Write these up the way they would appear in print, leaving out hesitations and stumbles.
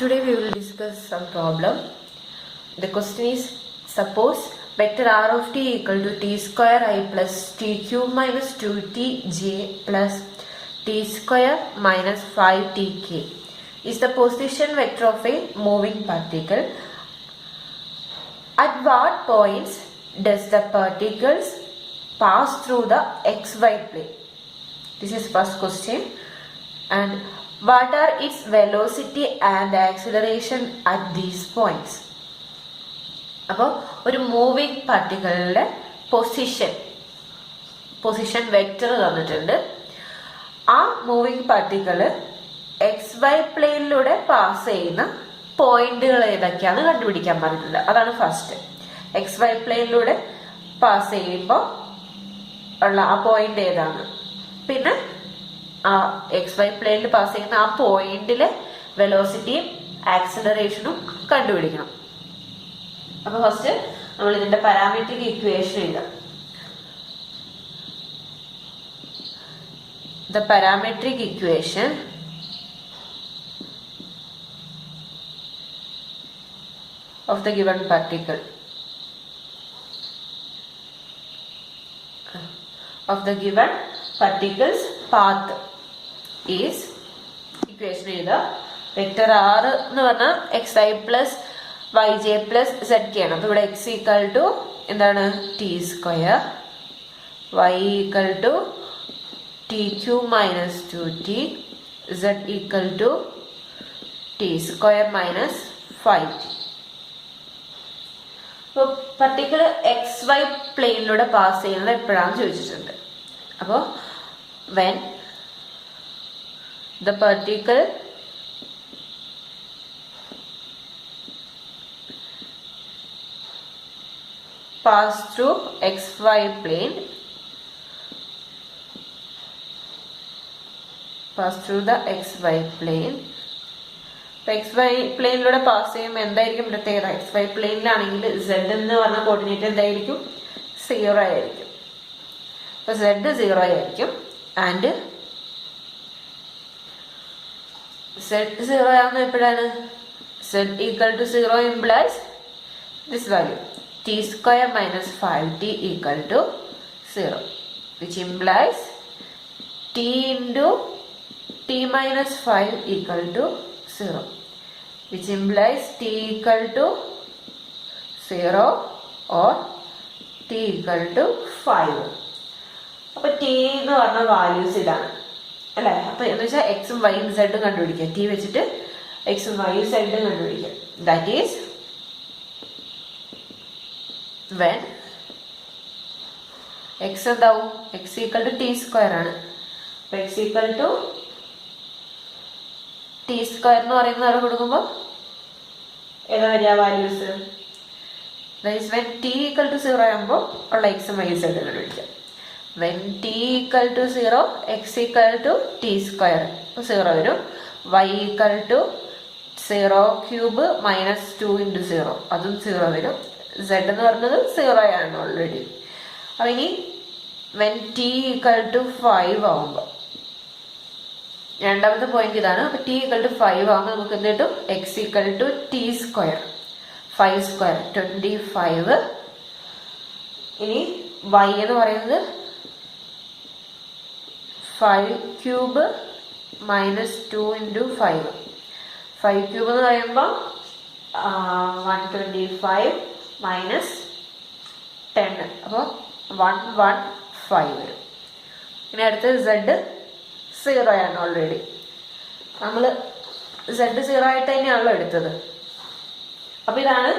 Today we will discuss some problem. The question is, suppose vector r of t equal to t square I plus t cube minus 2tj plus t square minus 5tk is the position vector of a moving particle. At what points does the particles pass through the xy plane? This is first question. And what are its velocity and acceleration at these points? അപ്പോൾ ഒരു moving പാർട്ടിക്കിളിൻ്റെ position vector തന്നിട്ടുണ്ട്. ആ moving particle XY പ്ലെയിനിലൂടെ pass ചെയ്യുന്ന പോയിന്റുകൾ ഏതൊക്കെയാണ് കണ്ടുപിടിക്കാൻ പറഞ്ഞിട്ടുണ്ട്. അതാണ് ഫസ്റ്റ്. XY പ്ലെയിനിലൂടെ പാസ് ചെയ്യുമ്പോൾ ഉള്ള ആ പോയിന്റ് ഏതാണ്, പിന്നെ ആ XY പ്ലെയിനിൽ പാസ് ചെയ്യുന്ന ആ പോയിന്റിലെ വെലോസിറ്റിയും ആക്സിലറേഷനും കണ്ടുപിടിക്കണം. അപ്പൊ ഫസ്റ്റ് നമ്മൾ ഇതിന്റെ പാരാമെട്രിക് ഇക്വേഷൻ എഴുതാം. The parametric equation of the given particle of the given particle's path is equation എഴുതാം. വെക്ടർ r എന്ന് പറഞ്ഞാൽ xi plus yj plus zk ആണ്. അപ്പൊ ഇവിടെ x ഈക്വൽ ടു എന്താണ് t square, y equal to t cube minus 2t, z equal to t square minus 5t. അപ്പോൾ particular XY പ്ലെയിനിലൂടെ pass ചെയ്യുന്നത് എപ്പോഴാണെന്ന് ചോദിച്ചിട്ടുണ്ട്. അപ്പോൾ when the particle pass through XY plane, pass through the XY plane. XY പ്ലെയിനിലൂടെ pass ചെയ്യുമ്പോൾ എന്തായിരിക്കും പ്രത്യേകത? XY പ്ലെയിനിലാണെങ്കിൽ Z എന്ന് പറഞ്ഞ കോർഡിനേറ്റ് എന്തായിരിക്കും? 0 ആയിരിക്കും. അപ്പൊ Z 0 ആയിരിക്കും. ആൻഡ് Z 0 ആകുന്ന എപ്പോഴാണ്? Z equal to 0 implies this value t square minus 5t equal to 0, which implies t into t minus 5 equal to 0, which implies t equal to 0 or t equal to 5. അപ്പൊ t എന്ന് പറഞ്ഞ values ഇതാണ് അല്ലെ. അപ്പൊ എന്ന് വെച്ചാൽ എക്സും വൈയും സെഡും കണ്ടുപിടിക്കുക. t വെച്ചിട്ട് എക്സും വൈയും സെഡും കണ്ടുപിടിക്കുക. ദാറ്റ് ഈസ് when x എന്താവും? x equal to t square ആണ്. അപ്പൊ x equal to t square എന്ന് പറയുന്ന അവിടെ കൊടുക്കുമ്പോൾ ഏതാ വരിക values? when t equal to 0 ആകുമ്പോൾ ഉള്ള എക്സും വൈ സെഡ് കണ്ടുപിടിക്കാം. when t equal to 0 x equal to t square 0 വരും. y equal to 0 cube minus 2 into 0 അതും 0 വരും. Z എന്ന് പറഞ്ഞത് 0 ആണ് ഓൾറെഡി. അപ്പൊ ഇനി when t ഈക്വൽ ടു 5 ആവുമ്പോൾ രണ്ടാമത്തെ പോയിന്റ് ഇതാണ്. അപ്പൊ t ഈക്വൽ ടു 5 ആവുമ്പോൾ നമുക്ക് എന്ത് കിട്ടും? x equal to t square 5 സ്ക്വയർ 25. ഇനി y എന്ന് പറയുന്നത് 5 ക്യൂബ് മൈനസ് 2 ഇൻറ്റു 5. 5 ക്യൂബ് എന്ന് പറയുമ്പോൾ 125 മൈനസ് 10, അപ്പോൾ 115 വരും. ഇനി അടുത്ത് Z 0 ആണ് ഓൾറെഡി. നമ്മൾ Z 0 ആയിട്ട് തന്നെയാണല്ലോ എടുത്തത്. അപ്പൊ ഇതാണ്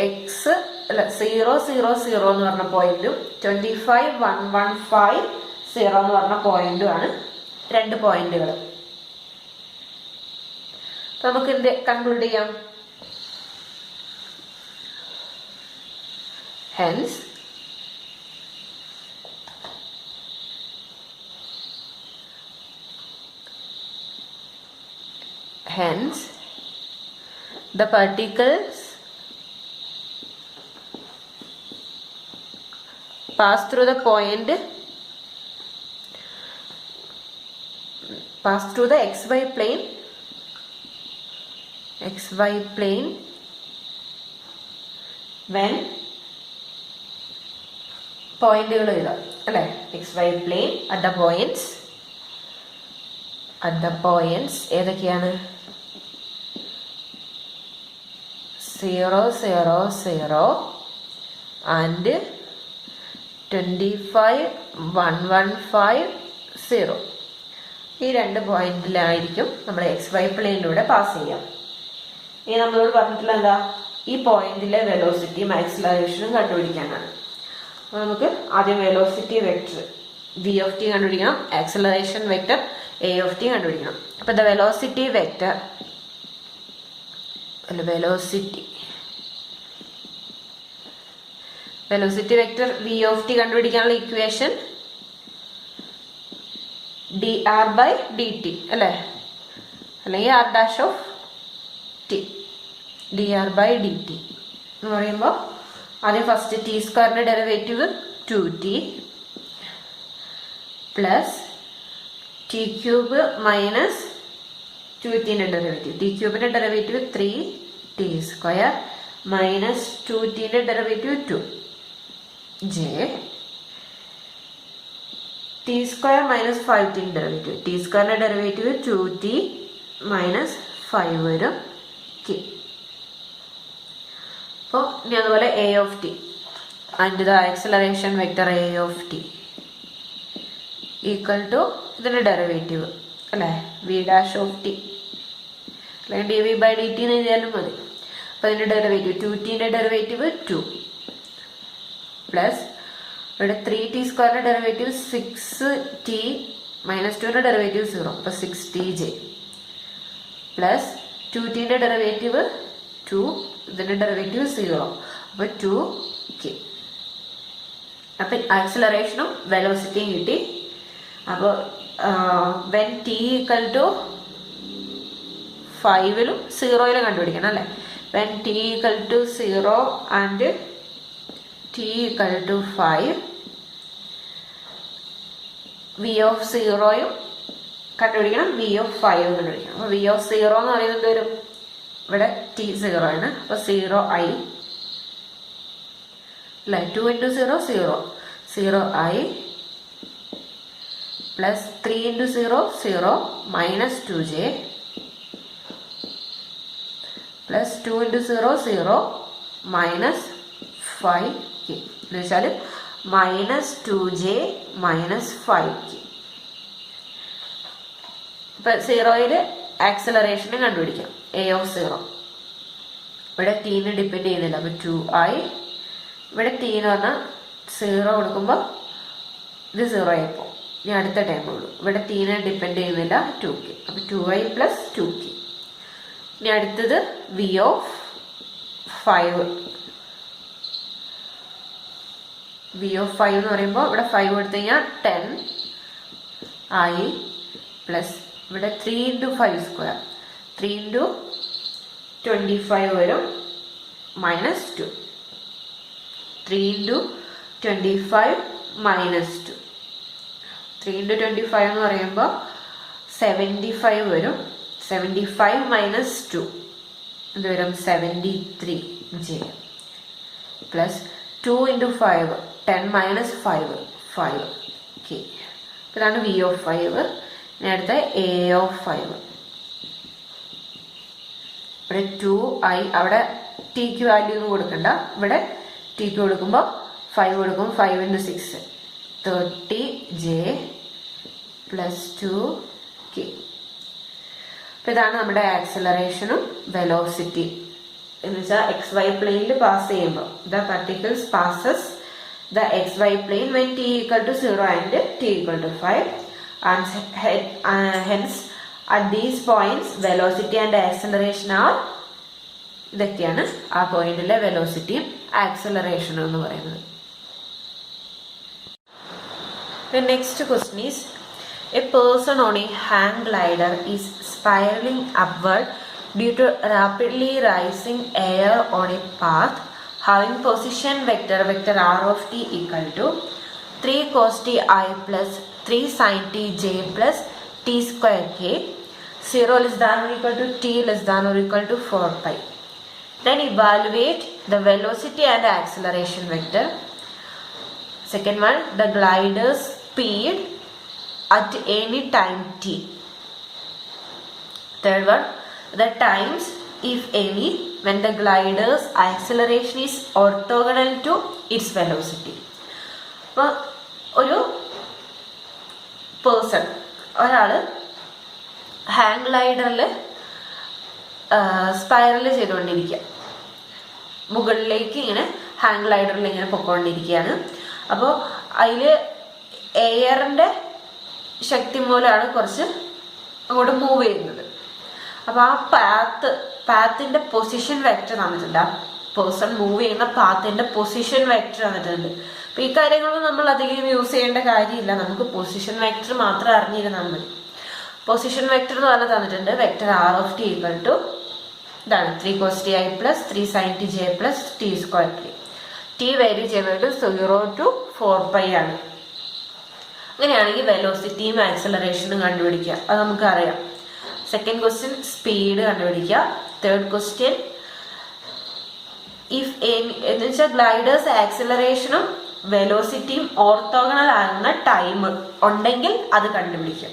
എക്സ് അല്ല 0 0 0 എന്ന് പറഞ്ഞ പോയിന്റും 25 115 0 എന്ന് പറഞ്ഞ പോയിന്റും ആണ് രണ്ട് പോയിന്റുകൾ. നമുക്ക് എന്ത് കൺക്ലൂഡ് ചെയ്യാം? Hence, the particles pass through the point, pass through the XY plane xy plane when പോയിന്റുകൾ എഴുതാം അല്ലെ. xy plane at the points ഏതൊക്കെയാണ്? 0 0 0 and 25 1 1 5 0. ഈ രണ്ട് പോയിന്റിലായിരിക്കും നമ്മൾ xy പ്ലെയിനിലൂടെ പാസ് ചെയ്യാം. ഇനി നമ്മളോട് പറഞ്ഞിട്ടുള്ള എന്താ? ഈ പോയിന്റിലെ വെലോസിറ്റിയും ആക്സിലറേഷനും കണ്ടുപിടിക്കാനാണ്. അപ്പോൾ നമുക്ക് ആദ്യം velocity vector v of t കണ്ടുപിടിക്കണം, acceleration vector a of t കണ്ടുപിടിക്കണം. അപ്പോൾ the velocity vector v of t കണ്ടുപിടിക്കാനുള്ള ഇക്വേഷൻ dr/dt അല്ലേ, അല്ലെങ്കിൽ r dash of t dr/dt എന്ന് പറയുമ്പോൾ ആദ്യം ഫസ്റ്റ് ടി സ്ക്വയറിന്റെ derivative 2t plus T cube minus 2tന്റെ ഡെറിവേറ്റീവ്, ടി ക്യൂബിന്റെ ഡെറിവേറ്റീവ് 3t സ്ക്വയർ മൈനസ് 2tന്റെ derivative 2j T square minus 5tന്റെ ഡെറിവേറ്റീവ്, ടി സ്ക്വയറിന്റെ ഡെറിവേറ്റീവ് 2t മൈനസ് 5 വരും k. അപ്പോൾ ഇനി അതുപോലെ a of t and the acceleration vector a of t equal to ഇതിന്റെ ഡെറിവേറ്റീവ് അല്ലേ, v dash of t അല്ലെങ്കിൽ dv/dt എന്ന് എഴുതിയാലും മതി. അപ്പോൾ ഇതിന്റെ ഡെറിവേറ്റീവ് 2tന്റെ ഡെറിവേറ്റീവ് 2 പ്ലസ് ഇവിടെ 3t സ്ക്വയറിന്റെ ഡെറിവേറ്റീവ് 6t മൈനസ് 2ന്റെ ഡെറിവേറ്റീവ് 0, അപ്പോൾ 6tj പ്ലസ് 2tന്റെ ഡെറിവേറ്റീവ് 2, ഇതിന്റെ ഡെറിവേറ്റീവ് 0, അപ്പോൾ 2k. അപ്പം ആക്സിലറേഷനും വെലോസിറ്റിയും കിട്ടി. അപ്പോൾ വെൻ t ഈക്വൽ ടു 5ലും 0ലും കണ്ടുപിടിക്കണം അല്ലേ. When t equal to 0 and t equal to 5 v of 0യും കണ്ടുപിടിക്കണം, v of 5യും കണ്ടുപിടിക്കണം. അപ്പോൾ v of 0 എന്ന് പറയുന്നത് എന്ത് വരും? ഇവിടെ t 0 ആണ്, അപ്പോൾ 0i അല്ലേ, 2 into 0 0 0i plus 3 into 0 0 minus 2j plus 2 into 0 0 minus 5k എന്ന് വെച്ചാൽ മൈനസ് 2j മൈനസ് 5k. ഇപ്പൊ 0യില് ആക്സിലറേഷന് കണ്ടുപിടിക്കാം a of 0. ഇവിടെ ടീനെ ഡിപ്പെൻഡ് ചെയ്യുന്നില്ല, അപ്പൊ 2i. ഇവിടെ t എന്ന് പറഞ്ഞാൽ 0 കൊടുക്കുമ്പോൾ ഇത് 0 ആയിപ്പോ. ഇനി അടുത്ത ടൈം ഉള്ളൂ, ഇവിടെ ടീനെ ഡിപ്പെൻഡ് ചെയ്യുന്നില്ല 2k, അപ്പൊ 2i പ്ലസ് 2k. ഇനി അടുത്തത് v of 5. v of 5 എന്ന് പറയുമ്പോൾ ഇവിടെ 5 കൊടുത്തു കഴിഞ്ഞാൽ 10i പ്ലസ് ഇവിടെ 3 into 5 സ്ക്വയർ 3 into 25 വരും മൈനസ് 2, 3 into 25 മൈനസ് 2, 3 into 25 എന്ന് പറയുമ്പോൾ 75 വരും. 75 മൈനസ് 2 ഇത് വരും 73j plus 2 into 5 10 minus 5k. ഇതാണ് v of 5. ഇനി അടുത്ത a of 5. ഇവിടെ 2i, അവിടെ tക്ക് വാല്യൂ ഒന്നും കൊടുക്കണ്ട, ഇവിടെ tക്ക് കൊടുക്കുമ്പോൾ 5 കൊടുക്കും, 5 into 6 30j പ്ലസ് 2k. അപ്പൊ ഇതാണ് നമ്മുടെ ആക്സിലറേഷനും വെലോസിറ്റി എന്ന് വെച്ചാൽ xy പ്ലെയിനിൽ പാസ് ചെയ്യുമ്പോൾ the particles passes the xy plane when t equal to 0 and t equal to 5 and hence at these points velocity and acceleration are ഇതൊക്കെയാണ് ആ പോയിന്റിലെ വെലോസിറ്റിയും ആക്സിലറേഷനും എന്ന് പറയുന്നത്. The next question is, a person on a hang glider is spiraling upward due to rapidly rising air on a path having position vector r of t equal to 3 cos t I plus 3 sin t j plus t square k. 0 less than or equal to t less than or equal to 4 pi. Then evaluate the velocity and acceleration vector. Second one, the glider's speed at any time t. Third one, the times, if any, when the glider's acceleration is orthogonal to its velocity. അപ്പോൾ ഒരു person, ഒരാൾ hang ഗ്ലൈഡറിൽ spiral ചെയ്തുകൊണ്ടിരിക്കുക, മുകളിലേക്ക് ഇങ്ങനെ hang ഗ്ലൈഡറിൽ ഇങ്ങനെ പൊയ്ക്കൊണ്ടിരിക്കുകയാണ്. അപ്പോൾ അതിൽ എയറിൻ്റെ ശക്തി മൂലമാണ് കുറച്ച് അങ്ങോട്ട് മൂവ് ചെയ്യുന്നത്. അപ്പോൾ ആ പാത്തിൻ്റെ പൊസിഷൻ വെക്ടർ തന്നിട്ടുണ്ട്. ആ പേഴ്സൺ മൂവ് ചെയ്യുന്ന പാത്തിൻ്റെ പൊസിഷൻ വെക്ടർ തന്നിട്ടുണ്ട്. അപ്പോൾ ഈ കാര്യങ്ങളൊന്നും നമ്മൾ അധികം യൂസ് ചെയ്യേണ്ട കാര്യമില്ല, നമുക്ക് പൊസിഷൻ വെക്ടർ മാത്രം അറിഞ്ഞിരുന്നാൽ മതി. പൊസിഷൻ വെക്ടർ എന്ന് പറഞ്ഞാൽ തന്നിട്ടുണ്ട്, vector r of t equal to ഇതാണ് 3 cos ti plus 3 sin t j plus t square t. T value ചെയ്യുന്നത് 0 to 4 pi ആണ്. അങ്ങനെയാണെങ്കിൽ വെലോസിറ്റിയും ആക്സലറേഷനും കണ്ടുപിടിക്കുക, അത് നമുക്കറിയാം. സെക്കൻഡ് ക്വസ്റ്റ്യൻ സ്പീഡ് കണ്ടുപിടിക്കുക. തേർഡ് ക്വസ്റ്റ്യൻ ഇഫ് എന്ന് വെച്ചാൽ ഗ്ലൈഡേഴ്സ് ആക്സലറേഷനും വെലോസിറ്റിയും ഓർത്തോഗണൽ ആകുന്ന ടൈം ഉണ്ടെങ്കിൽ അത് കണ്ടുപിടിക്കുക.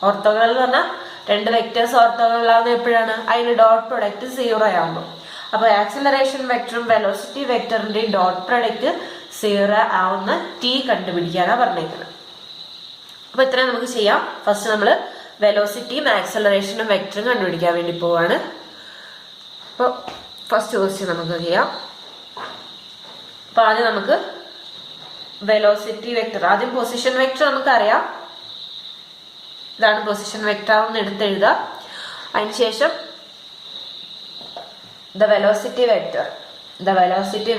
ഓർത്തോഗണൽ എന്ന് പറഞ്ഞാൽ രണ്ട് വെക്ടേഴ്സ് ഓർത്തോഗണൽ ആകുന്ന എപ്പോഴാണ്? അതിന് ഡോട്ട് പ്രൊഡക്റ്റ് 0 ആകുമ്പോൾ. അപ്പോൾ ആക്സിലറേഷൻ വെക്ടറും വെലോസിറ്റി വെക്ടറിന്റെയും ഡോട്ട് പ്രൊഡക്റ്റ് 0 ആവുന്ന ടി കണ്ടുപിടിക്കാനാണ് പറഞ്ഞേക്കുന്നത്. അപ്പോൾ ഇത്രയും നമുക്ക് ചെയ്യാം. ഫസ്റ്റ് നമ്മൾ വെലോസിറ്റിയും ആക്സിലറേഷനും വെക്ടറും കണ്ടുപിടിക്കാൻ വേണ്ടി പോവാണ്. അപ്പോൾ ഫസ്റ്റ് ക്വസ്റ്റ്യൻ നമുക്ക് ചെയ്യാം. അപ്പോൾ ആദ്യം നമുക്ക് വെലോസിറ്റി വെക്ടർ, ആദ്യം പൊസിഷൻ വെക്ടർ നമുക്കറിയാം, ഇതാണ് പൊസിഷൻ വെക്ടർ എന്ന് എടുത്തെഴുതുക. അതിനുശേഷം the velocity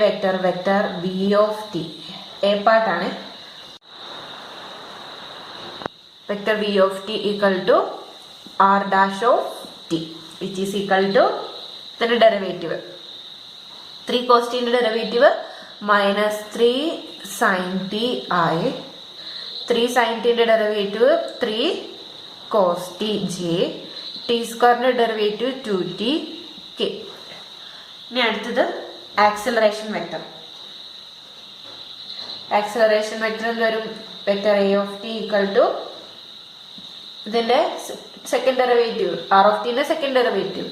vector vector v of t, a part ആണ്. vector v of t equal to r dash of t which is equal to ഇതിന്റെ ഡെറിവേറ്റീവ് 3 cos t ന്റെ derivative minus 3 sin t ആയി. 3 sin t ന്റെ ഡെറിവേറ്റീവ് 3 cos t j, t സ്ക്വയറിന്റെ derivative 2t k. ഇനി അടുത്തത് acceleration vector. Acceleration vector വരും vector a of t equal to ഇതിന്റെ second derivative r of t ന്റെ സെക്കൻഡ് ഡെറിവേറ്റീവ്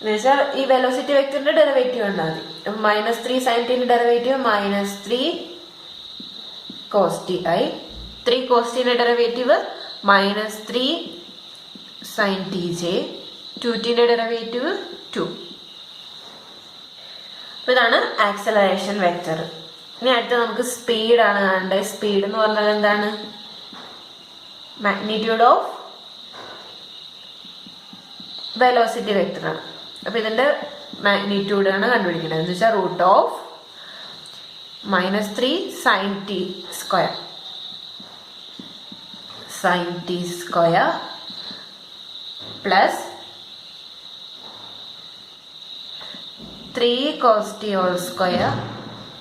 എന്ന് വെച്ചാൽ ഈ വെലോസിറ്റി വെക്ടറിന്റെ ഡെറിവേറ്റീവ് ഉണ്ടാകും. minus 3 sin t ന്റെ ഡെറിവേറ്റീവ് minus 3 cos t ആയി. 3 cos t ന്റെ derivative minus 3 sin t j, 2t ന്റെ ഡെറിവേറ്റീവ് 2. അപ്പോൾ ഇതാണ് ആക്സിലറേഷൻ വെക്ടർ. ഇനി അടുത്ത നമുക്ക് സ്പീഡാണ് കാണേണ്ടത്. സ്പീഡ് എന്ന് പറഞ്ഞാൽ എന്താണ്? മാഗ്നിറ്റ്യൂഡ് ഓഫ് വെലോസിറ്റി വെക്ടറാണ്. അപ്പോൾ ഇതിന്റെ മാഗ്നിറ്റ്യൂഡ് ആണ് കണ്ടുപിടിക്കേണ്ടത്. എന്ന് വെച്ചാൽ root of -3 sin t square plus 3 cos t whole square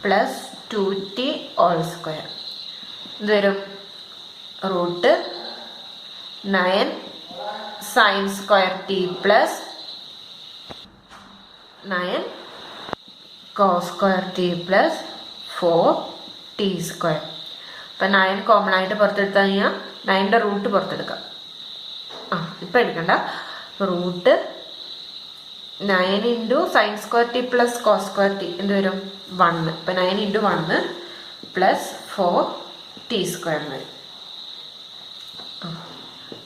plus 2t whole square. ഇത് വരും root 9 sin square t plus 9 cos square t plus 4t square. അപ്പം 9 കോമൺ ആയിട്ട് പുറത്തെടുത്താൽ കഴിഞ്ഞാൽ 9ന്റെ റൂട്ട് പുറത്തെടുക്കാം. ഇപ്പം എടുക്കണ്ട. Root 9 into sine square t plus cos square t എന്ത് വരും? 1. അപ്പം 9 ഇൻറ്റു 1 പ്ലസ് 4t സ്ക്വയർ വരും.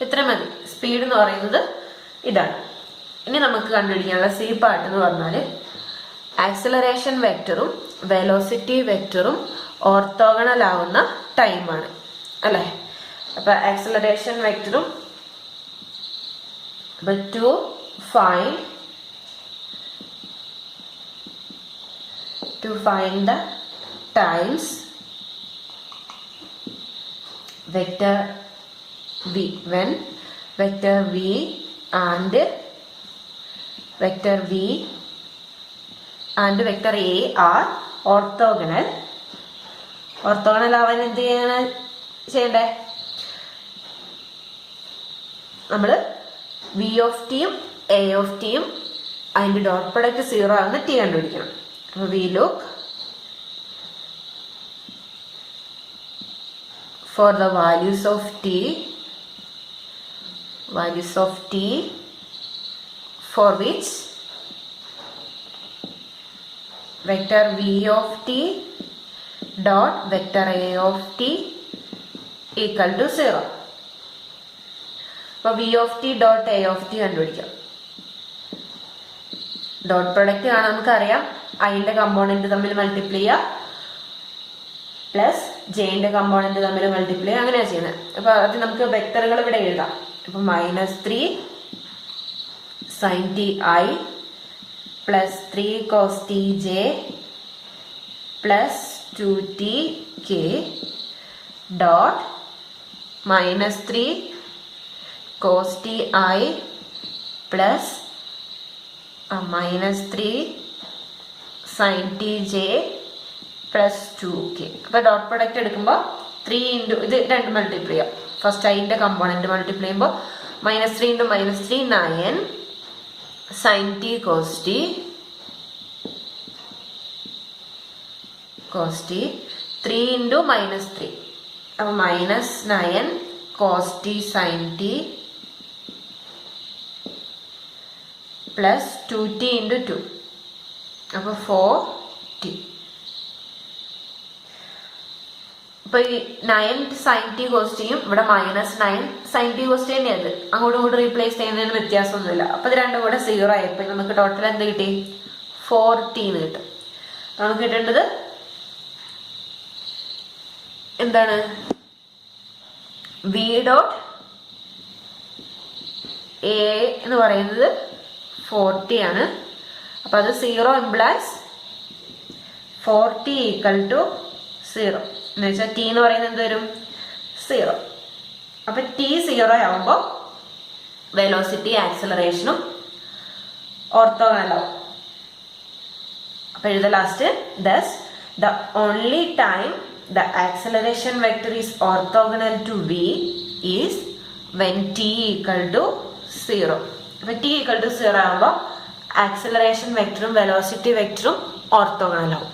ഇത്ര മതി. സ്പീഡ് എന്ന് പറയുന്നത് ഇതാണ്. ഇനി നമുക്ക് കണ്ടുപിടിക്കാനുള്ള സി പാർട്ട് എന്ന് പറഞ്ഞാൽ ആക്സിലറേഷൻ വെക്ടറും വെലോസിറ്റി വെക്ടറും ഓർത്തോഗണൽ ആവുന്ന ടൈമാണ് അല്ലേ? അപ്പം ആക്സിലറേഷൻ വെക്ടറും to find the times vector v, when vector v and vector a are orthogonal. Orthogonal ആവാൻ എന്ത് ചെയ്യണ്ടേ? നമ്മൾ വി ഓഫ് ടിയും എ ഓഫ് ടിയും അതിൻ്റെ ഡോട്ട് പ്രൊഡക്റ്റ് 0 ആകുന്ന ടി കണ്ടുപിടിക്കണം. അപ്പോൾ we look for the values of t for which vector v of t dot vector a of t equal to 0. അപ്പോൾ v of t dot a of t കണ്ടുപിടിക്കാം. Dot product കാണാൻ നമുക്കറിയാം, ഐൻ്റെ component തമ്മിൽ multiply ചെയ്യുക plus ജെയിൻ്റെ component തമ്മിൽ multiply അങ്ങനെയാണ് ചെയ്യുന്നത്. അപ്പോൾ അത് നമുക്ക് വെക്ടറുകൾ ഇവിടെ എഴുതാം. അപ്പോൾ -3 sin t i plus 3 cos t j plus 2t k dot -3 cos t i plus -3 sin t j plus 2k. അപ്പോൾ ഡോട്ട് പ്രൊഡക്റ്റ് എടുക്കുമ്പോൾ 3 ഇൻറ്റു ഇത് 2 മൾട്ടിപ്ലൈ ചെയ്യാം. ഫസ്റ്റ് അതിൻ്റെ കമ്പോണൻറ്റ് മൾട്ടിപ്ലൈ ചെയ്യുമ്പോൾ -3 into -3 9 sin t cos t 3 into -3 അപ്പോൾ -9 cos t sin t plus 2t into 2 അപ്പോൾ 4t. ഇപ്പോൾ ഈ 9 sin t cos t യും ഇവിടെ -9 sin t cos t തന്നെയാണ്. അങ്ങോട്ടും ഇങ്ങോട്ടും റീപ്ലേസ് ചെയ്യുന്നതിന് വ്യത്യാസമൊന്നുമില്ല. അപ്പോൾ ഇത് രണ്ടും കൂടെ 0 ആയപ്പോൾ നമുക്ക് ടോട്ടൽ എന്ത് കിട്ടി? 4t എന്ന് കിട്ടും. നമുക്ക് കിട്ടേണ്ടത് എന്താണ്? v ഡോട്ട് a എന്ന് പറയുന്നത് 40 ആണ്. അപ്പോൾ അത് 0 ഇംപ്ലൈസ് 4t ഈക്വൽ ടു 0 എന്ന് വെച്ചാൽ ടി എന്ന് പറയുന്നത് എന്ത് വരും? 0. അപ്പം t 0 ആവുമ്പോൾ വെലോസിറ്റി ആക്സിലറേഷനും ഓർത്തോഗണലാവും. അപ്പോൾ എഴുത last thus the only time the acceleration vector is orthogonal to v is when t equal to 0. അപ്പോൾ t ഈക്വൽ ടു 0 ആകുമ്പോൾ ആക്സിലറേഷൻ വെക്ടറും വെലോസിറ്റി വെക്ടറും ഓർത്തോഗണലാവും.